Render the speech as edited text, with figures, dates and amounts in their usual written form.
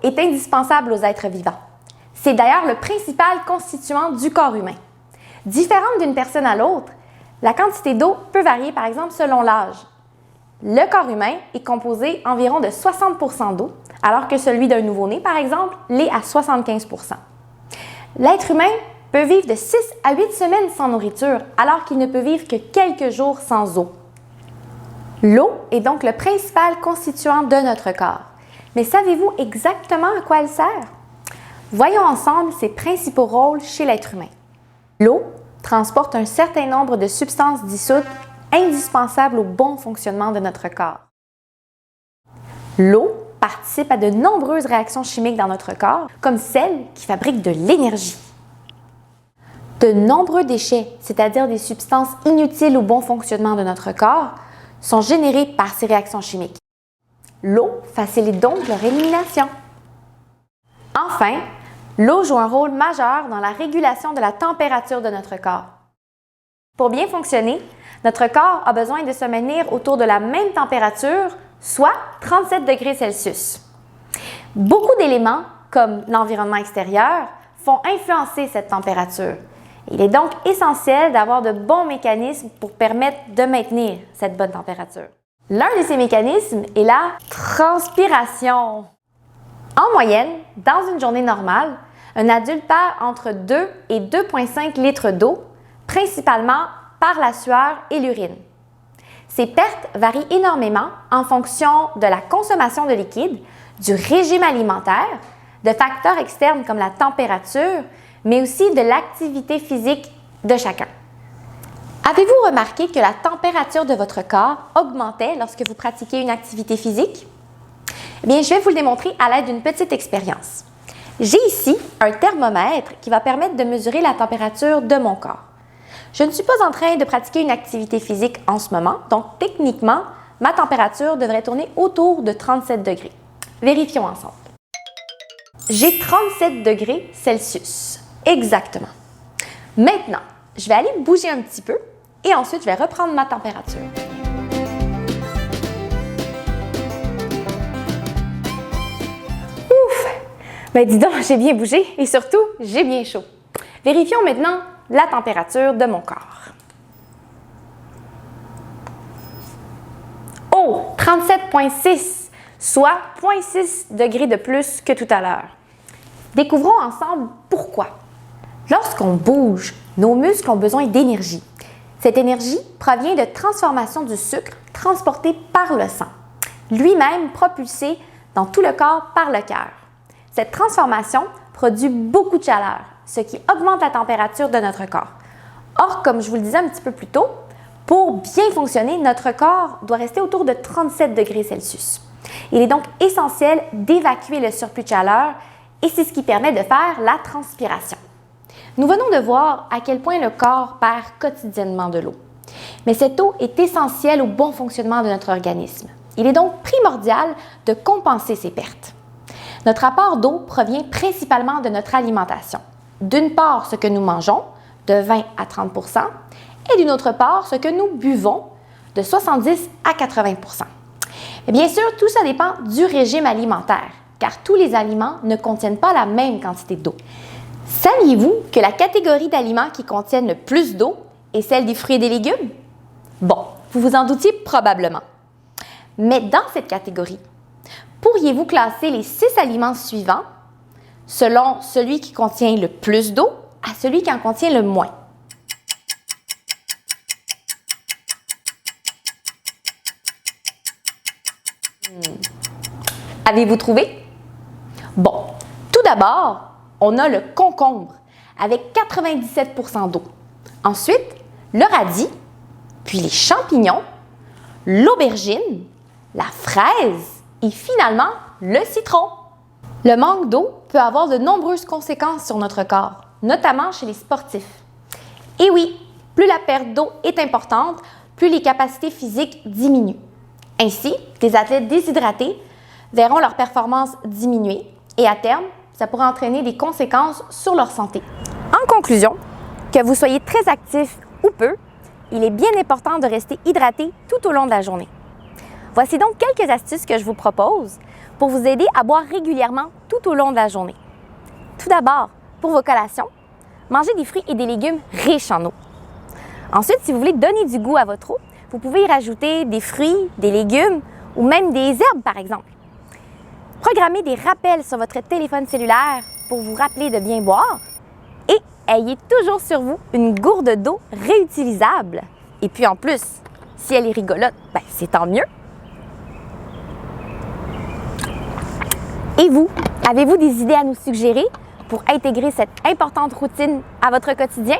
est indispensable aux êtres vivants. C'est d'ailleurs le principal constituant du corps humain. Différente d'une personne à l'autre, la quantité d'eau peut varier par exemple selon l'âge. Le corps humain est composé environ de 60% d'eau, alors que celui d'un nouveau-né, par exemple, l'est à 75%. L'être humain peut vivre de 6 à 8 semaines sans nourriture, alors qu'il ne peut vivre que quelques jours sans eau. L'eau est donc le principal constituant de notre corps. Mais savez-vous exactement à quoi elle sert? Voyons ensemble ses principaux rôles chez l'être humain. L'eau transporte un certain nombre de substances dissoutes indispensables au bon fonctionnement de notre corps. L'eau participe à de nombreuses réactions chimiques dans notre corps, comme celles qui fabriquent de l'énergie. De nombreux déchets, c'est-à-dire des substances inutiles au bon fonctionnement de notre corps, sont générés par ces réactions chimiques. L'eau facilite donc leur élimination. Enfin, l'eau joue un rôle majeur dans la régulation de la température de notre corps. Pour bien fonctionner, notre corps a besoin de se maintenir autour de la même température, soit 37 degrés Celsius. Beaucoup d'éléments, comme l'environnement extérieur, font influencer cette température. Il est donc essentiel d'avoir de bons mécanismes pour permettre de maintenir cette bonne température. L'un de ces mécanismes est la transpiration. En moyenne, dans une journée normale, un adulte perd entre 2 et 2,5 litres d'eau, principalement par la sueur et l'urine. Ces pertes varient énormément en fonction de la consommation de liquide, du régime alimentaire, de facteurs externes comme la température, mais aussi de l'activité physique de chacun. Avez-vous remarqué que la température de votre corps augmentait lorsque vous pratiquiez une activité physique? Eh bien, je vais vous le démontrer à l'aide d'une petite expérience. J'ai ici un thermomètre qui va permettre de mesurer la température de mon corps. Je ne suis pas en train de pratiquer une activité physique en ce moment, donc techniquement, ma température devrait tourner autour de 37 degrés. Vérifions ensemble. J'ai 37 degrés Celsius, exactement. Maintenant, je vais aller bouger un petit peu et ensuite je vais reprendre ma température. Ouf! Ben dis donc, j'ai bien bougé et surtout, j'ai bien chaud. Vérifions maintenant la température de mon corps. Oh, 37,6, soit 0,6 degrés de plus que tout à l'heure. Découvrons ensemble pourquoi. Lorsqu'on bouge, nos muscles ont besoin d'énergie. Cette énergie provient de transformation du sucre transporté par le sang, lui-même propulsé dans tout le corps par le cœur. Cette transformation produit beaucoup de chaleur, ce qui augmente la température de notre corps. Or, comme je vous le disais un petit peu plus tôt, pour bien fonctionner, notre corps doit rester autour de 37 degrés Celsius. Il est donc essentiel d'évacuer le surplus de chaleur et c'est ce qui permet de faire la transpiration. Nous venons de voir à quel point le corps perd quotidiennement de l'eau. Mais cette eau est essentielle au bon fonctionnement de notre organisme. Il est donc primordial de compenser ces pertes. Notre apport d'eau provient principalement de notre alimentation. D'une part, ce que nous mangeons, de 20 à 30 %, et d'une autre part, ce que nous buvons, de 70 à 80 %. Et bien sûr, tout ça dépend du régime alimentaire, car tous les aliments ne contiennent pas la même quantité d'eau. Saviez-vous que la catégorie d'aliments qui contiennent le plus d'eau est celle des fruits et des légumes? Bon, vous vous en doutiez probablement. Mais dans cette catégorie, pourriez-vous classer les 6 aliments suivants selon celui qui contient le plus d'eau à celui qui en contient le moins? Avez-vous trouvé? Bon, tout d'abord, on a le concombre avec 97 % d'eau. Ensuite, le radis, puis les champignons, l'aubergine, la fraise et finalement le citron. Le manque d'eau peut avoir de nombreuses conséquences sur notre corps, notamment chez les sportifs. Et oui, plus la perte d'eau est importante, plus les capacités physiques diminuent. Ainsi, des athlètes déshydratés verront leur performance diminuer et à terme, ça pourrait entraîner des conséquences sur leur santé. En conclusion, que vous soyez très actif ou peu, il est bien important de rester hydraté tout au long de la journée. Voici donc quelques astuces que je vous propose pour vous aider à boire régulièrement tout au long de la journée. Tout d'abord, pour vos collations, mangez des fruits et des légumes riches en eau. Ensuite, si vous voulez donner du goût à votre eau, vous pouvez y rajouter des fruits, des légumes ou même des herbes, par exemple. Programmez des rappels sur votre téléphone cellulaire pour vous rappeler de bien boire et ayez toujours sur vous une gourde d'eau réutilisable. Et puis en plus, si elle est rigolote, c'est tant mieux. Et vous, avez-vous des idées à nous suggérer pour intégrer cette importante routine à votre quotidien?